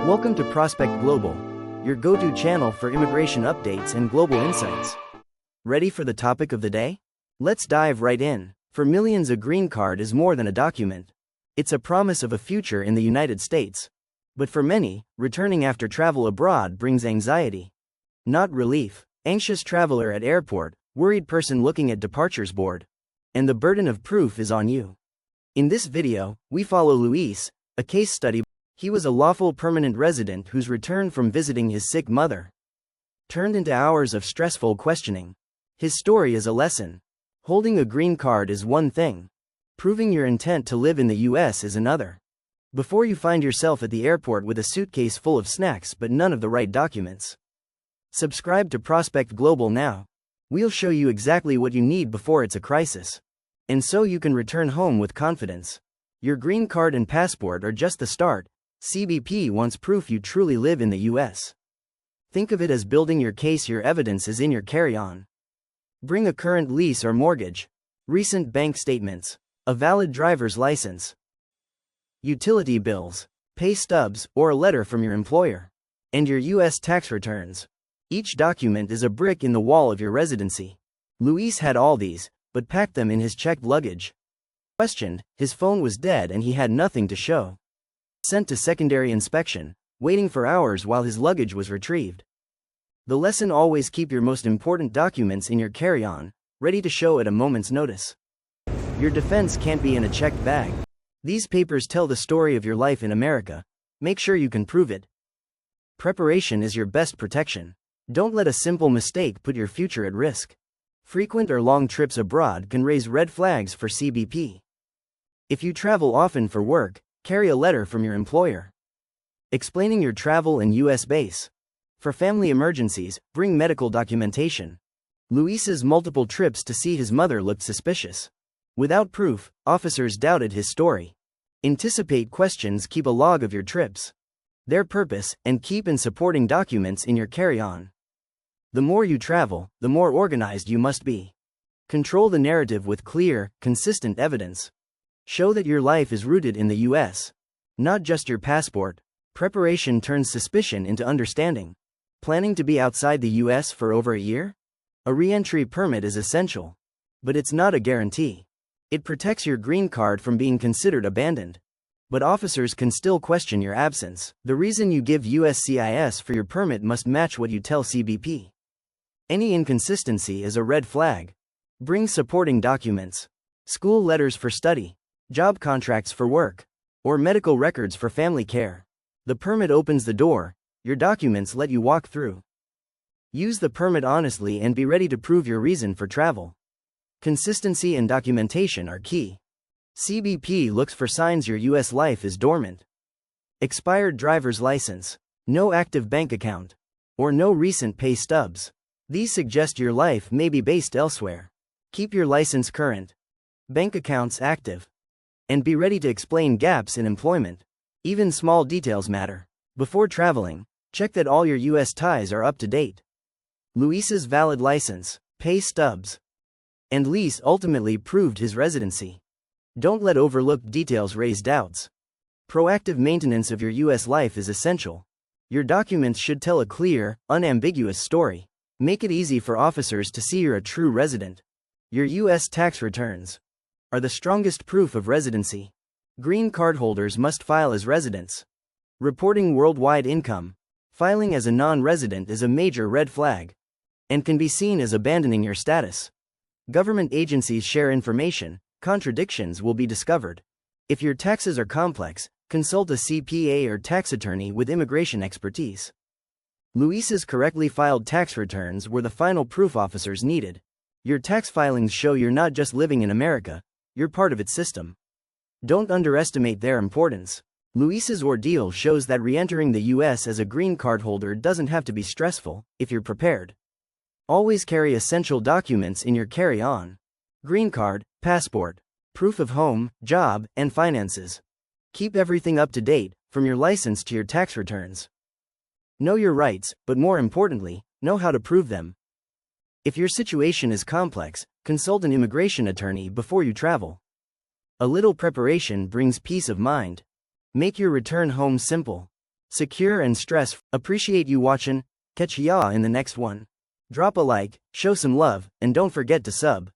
Welcome to Prospect Global, your go-to channel for immigration updates and global insights. Ready for the topic of the day? Let's dive right in. For millions, a green card is more than a document. It's a promise of a future in the United States. But for many, returning after travel abroad brings anxiety, not relief. Anxious traveler at airport, worried person looking at departures board. And the burden of proof is on you. In this video, we follow Luis, a case study. He was a lawful permanent resident whose return from visiting his sick mother turned into hours of stressful questioning. His story is a lesson. Holding a green card is one thing. Proving your intent to live in the US is another. Before you find yourself at the airport with a suitcase full of snacks but none of the right documents. Subscribe to Prospect Global now. We'll show you exactly what you need before it's a crisis. And so you can return home with confidence. Your green card and passport are just the start. CBP wants proof you truly live in the US. Think of it as building your case. Your evidence is in your carry-on. Bring a current lease or mortgage, recent bank statements, a valid driver's license, utility bills, pay stubs, or a letter from your employer, and your US tax returns. Each document is a brick in the wall of your residency. Luis had all these, but packed them in his checked luggage. Questioned, his phone was dead and he had nothing to show. Sent to secondary inspection, waiting for hours while his luggage was retrieved. The lesson: always keep your most important documents in your carry-on, ready to show at a moment's notice. Your defense can't be in a checked bag. These papers tell the story of your life in America. Make sure you can prove it. Preparation is your best protection. Don't let a simple mistake put your future at risk. Frequent or long trips abroad can raise red flags for CBP. If you travel often for work, carry a letter from your employer explaining your travel and US base. For family emergencies, bring medical documentation. Luis's multiple trips to see his mother looked suspicious. Without proof, officers doubted his story. Anticipate questions. Keep a log of your trips, their purpose, and keep in supporting documents in your carry-on. The more you travel, the more organized you must be. Control the narrative with clear, consistent evidence. Show that your life is rooted in the US, not just your passport. Preparation turns suspicion into understanding. Planning to be outside the US for over a year? A re-entry permit is essential. But it's not a guarantee. It protects your green card from being considered abandoned. But officers can still question your absence. The reason you give USCIS for your permit must match what you tell CBP. Any inconsistency is a red flag. Bring supporting documents. School letters for study, job contracts for work, or medical records for family care. The permit opens the door, your documents let you walk through. Use the permit honestly and be ready to prove your reason for travel. Consistency and documentation are key. CBP looks for signs your US life is dormant. Expired driver's license, no active bank account, or no recent pay stubs. These suggest your life may be based elsewhere. Keep your license current, bank accounts active, and be ready to explain gaps in employment. Even small details matter. Before traveling, check that all your US ties are up to date. Luis's valid license, pay stubs, and lease ultimately proved his residency. Don't let overlooked details raise doubts. Proactive maintenance of your US life is essential. Your documents should tell a clear, unambiguous story. Make it easy for officers to see you're a true resident. Your US tax returns are the strongest proof of residency. Green card holders must file as residents. Reporting worldwide income, filing as a non-resident is a major red flag and can be seen as abandoning your status. Government agencies share information, contradictions will be discovered. If your taxes are complex, consult a CPA or tax attorney with immigration expertise. Luis's correctly filed tax returns were the final proof officers needed. Your tax filings show you're not just living in America, you're part of its system. Don't underestimate their importance. Luis's ordeal shows that re-entering the US as a green card holder doesn't have to be stressful, if you're prepared. Always carry essential documents in your carry-on. Green card, passport, proof of home, job, and finances. Keep everything up to date, from your license to your tax returns. Know your rights, but more importantly, know how to prove them. If your situation is complex, consult an immigration attorney before you travel. A little preparation brings peace of mind. Make your return home simple. secure and stress. Appreciate you watching. Catch ya in the next one. Drop a like, show some love, and don't forget to sub.